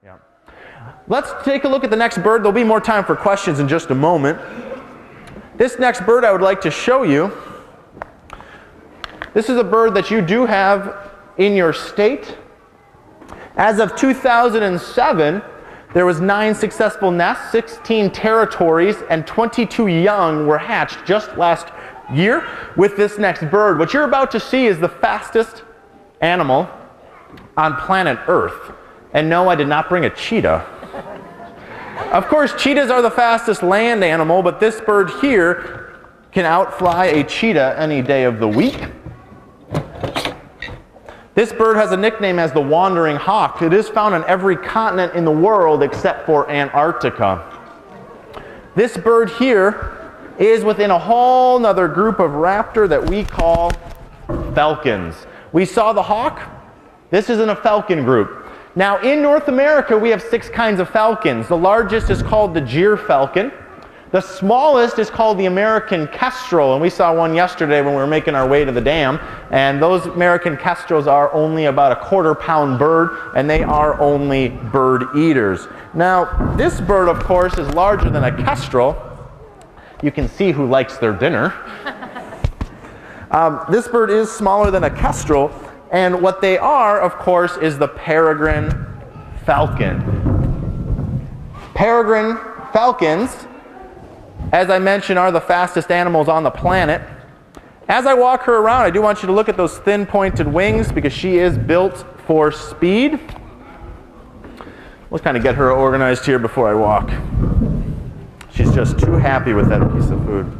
Yeah. Let's take a look at the next bird. There'll be more time for questions in just a moment. This next bird I would like to show you. This is a bird that you do have in your state. As of 2007, there was 9 successful nests, 16 territories, and 22 young were hatched just last year with this next bird. What you're about to see is the fastest animal on planet Earth. And no, I did not bring a cheetah. Of course, cheetahs are the fastest land animal, but this bird here can outfly a cheetah any day of the week. This bird has a nickname as the wandering hawk. It is found on every continent in the world except for Antarctica. This bird here is within a whole nother group of raptor that we call falcons. We saw the hawk. This is in a falcon group. Now in North America we have 6 kinds of falcons. The largest is called the gyr falcon. The smallest is called the American kestrel, and we saw one yesterday when we were making our way to the dam, and those American kestrels are only about a quarter-pound bird, and they are only bird eaters. Now this bird of course is larger than a kestrel. You can see who likes their dinner. This bird is smaller than a kestrel, and what they are of course is the peregrine falcon. Peregrine falcons, as I mentioned, are the fastest animals on the planet. As I walk her around, I do want you to look at those thin pointed wings because she is built for speed. Let's kind of get her organized here before I walk. She's just too happy with that piece of food.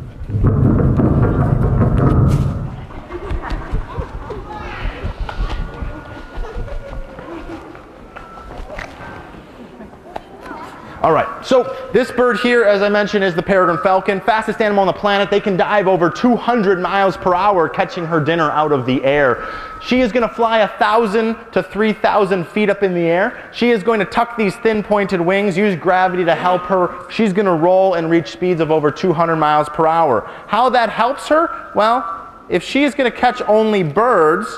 All right, so this bird here, as I mentioned, is the peregrine falcon, fastest animal on the planet. They can dive over 200 miles per hour, catching her dinner out of the air. She is going to fly 1,000 to 3,000 feet up in the air. She is going to tuck these thin pointed wings, use gravity to help her. She's going to roll and reach speeds of over 200 miles per hour. How that helps her? Well, if she is going to catch only birds,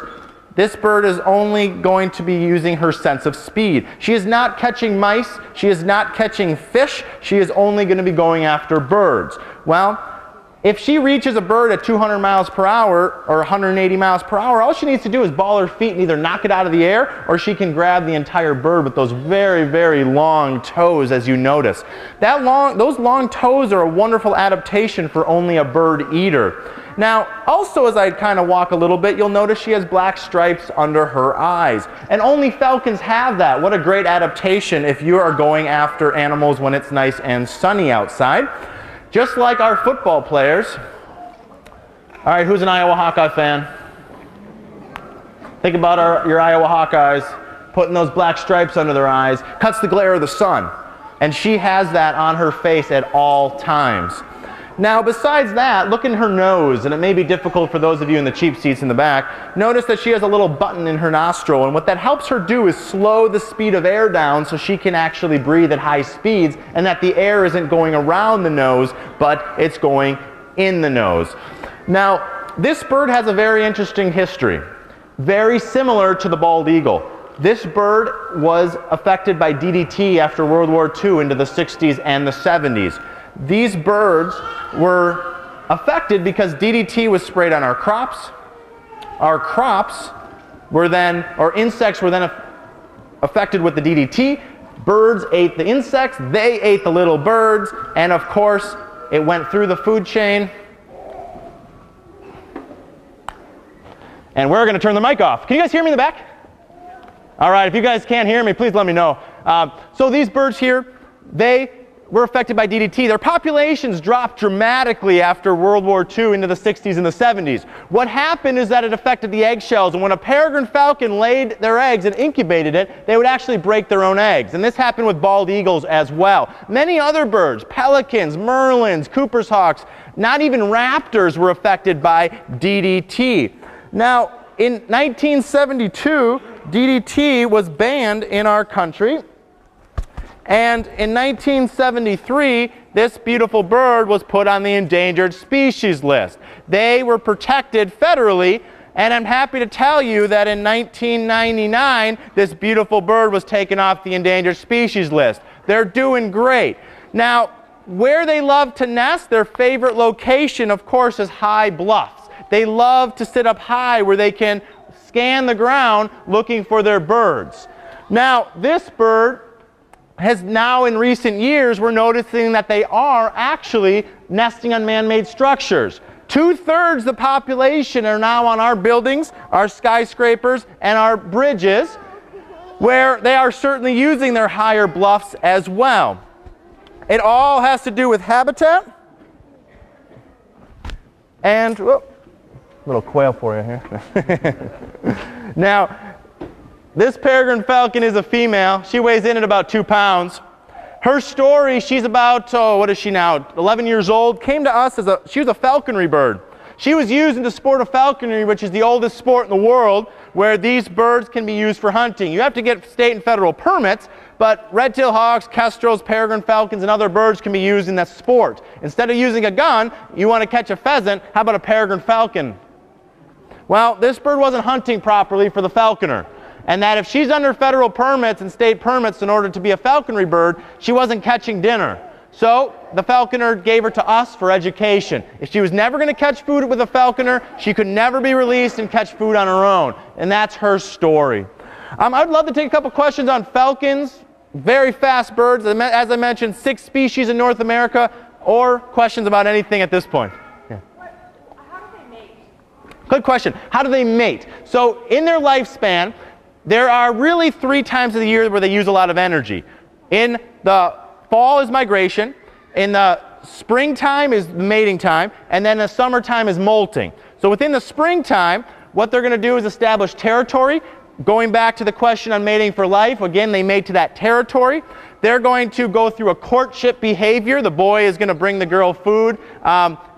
this bird is only going to be using her sense of speed. She is not catching mice. She is not catching fish. She is only going to be going after birds. Well, if she reaches a bird at 200 miles per hour or 180 miles per hour, all she needs to do is ball her feet and either knock it out of the air, or she can grab the entire bird with those very, very long toes, as you notice. Those long toes are a wonderful adaptation for only a bird eater. Now, also as I kind of walk a little bit, you'll notice she has black stripes under her eyes. And only falcons have that. What a great adaptation if you are going after animals when it's nice and sunny outside. Just like our football players. All right, who's an Iowa Hawkeye fan? Think about your Iowa Hawkeyes putting those black stripes under their eyes. Cuts the glare of the sun. And she has that on her face at all times. Now, besides that, look in her nose, and it may be difficult for those of you in the cheap seats in the back. Notice that she has a little button in her nostril, and what that helps her do is slow the speed of air down so she can actually breathe at high speeds, and that the air isn't going around the nose, but it's going in the nose. Now, this bird has a very interesting history, very similar to the bald eagle. This bird was affected by DDT after World War II into the 60s and the 70s. These birds were affected because DDT was sprayed on our crops. Our crops were then, or insects were then affected with the DDT. Birds ate the insects, they ate the little birds, and of course it went through the food chain. And we're going to turn the mic off. Can you guys hear me in the back? All right, if you guys can't hear me, please let me know. So these birds here, they were affected by DDT. Their populations dropped dramatically after World War II into the 60s and the 70s. What happened is that it affected the eggshells, and when a peregrine falcon laid their eggs and incubated it, they would actually break their own eggs. And this happened with bald eagles as well. Many other birds, pelicans, merlins, Cooper's hawks, not even raptors were affected by DDT. Now, in 1972, DDT was banned in our country. And in 1973, this beautiful bird was put on the endangered species list. They were protected federally, And I'm happy to tell you that in 1999, this beautiful bird was taken off the endangered species list. They're doing great. Now, where they love to nest, their favorite location, of course, is high bluffs. They love to sit up high where they can scan the ground looking for their birds. Now, this bird has now, in recent years, we're noticing that they are actually nesting on man-made structures. 2/3 the population are now on our buildings, our skyscrapers, and our bridges, where they are certainly using their higher bluffs as well. It all has to do with habitat. And, whoop, little quail for you here. Now, this peregrine falcon is a female. She weighs in at about 2 pounds. Her story, she's about, what is she now, 11 years old, came to us as she was a falconry bird. She was used in the sport of falconry, which is the oldest sport in the world, where these birds can be used for hunting. You have to get state and federal permits, but red-tailed hawks, kestrels, peregrine falcons, and other birds can be used in that sport. Instead of using a gun, you want to catch a pheasant, how about a peregrine falcon? Well, this bird wasn't hunting properly for the falconer. And that if she's under federal permits and state permits in order to be a falconry bird, she wasn't catching dinner. So the falconer gave her to us for education. If she was never going to catch food with a falconer, she could never be released and catch food on her own. And that's her story. I'd love to take a couple questions on falcons, very fast birds. As I mentioned, 6 species in North America, or questions about anything at this point. Yeah. How do they mate? Good question. How do they mate? So in their lifespan, there are really 3 times of the year where they use a lot of energy. In the fall is migration, in the springtime is mating time, and then the summertime is molting. So within the springtime, what they're going to do is establish territory. Going back to the question on mating for life, again, they mate to that territory. They're going to go through a courtship behavior. The boy is going to bring the girl food,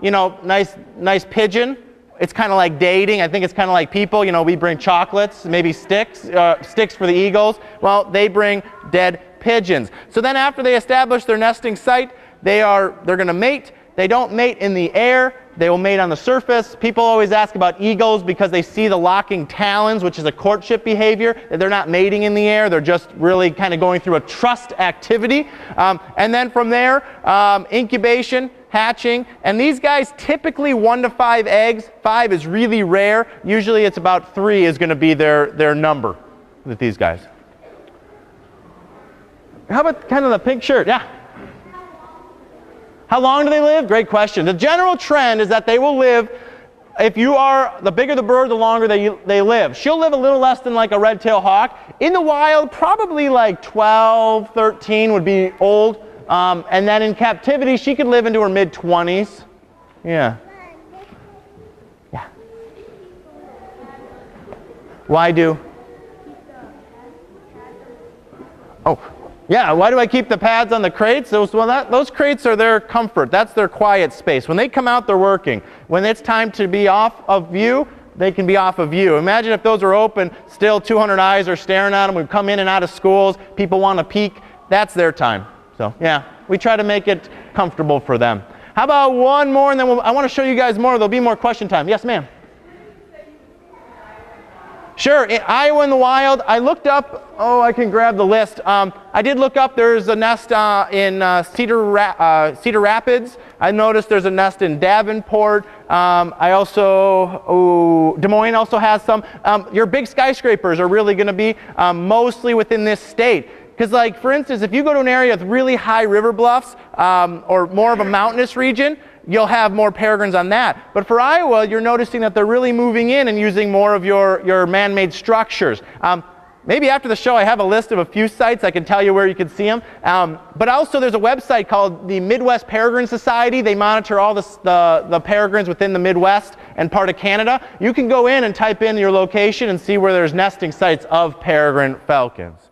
you know, nice pigeon. It's kind of like dating. I think it's kind of like people. You know, we bring chocolates, maybe sticks for the eagles. Well, they bring dead pigeons. So then after they establish their nesting site, they're going to mate. They don't mate in the air. They will mate on the surface. People always ask about eagles because they see the locking talons, which is a courtship behavior. They're not mating in the air. They're just really kind of going through a trust activity. And then from there, incubation, hatching, and these guys typically 1 to 5 eggs. 5 is really rare. Usually it's about 3 is going to be their number with these guys. How about kind of the pink shirt? Yeah. How long do they live? Great question. The general trend is that they will live, if you are, the bigger the bird, the longer they live. She'll live a little less than like a red-tailed hawk. In the wild, probably like 12, 13 would be old. And then in captivity, she could live into her mid-20s. Yeah. Yeah. Why do? Oh. Yeah, why do I keep the pads on the crates? Those crates are their comfort. That's their quiet space. When they come out, they're working. When it's time to be off of view, they can be off of view. Imagine if those are open, still 200 eyes are staring at them. We come in and out of schools. People want to peek. That's their time. So, yeah, we try to make it comfortable for them. How about one more, and then I want to show you guys more. There'll be more question time. Yes, ma'am. Sure, in Iowa in the wild, I looked up, I can grab the list. I did look up, there's a nest in Cedar Rapids. I noticed there's a nest in Davenport. Des Moines also has some. Your big skyscrapers are really going to be mostly within this state. Because like, for instance, if you go to an area with really high river bluffs or more of a mountainous region, you'll have more peregrines on that. But for Iowa, you're noticing that they're really moving in and using more of your man-made structures. Maybe after the show I have a list of a few sites. I can tell you where you can see them. But also there's a website called the Midwest Peregrine Society. They monitor all the peregrines within the Midwest and part of Canada. You can go in and type in your location and see where there's nesting sites of peregrine falcons.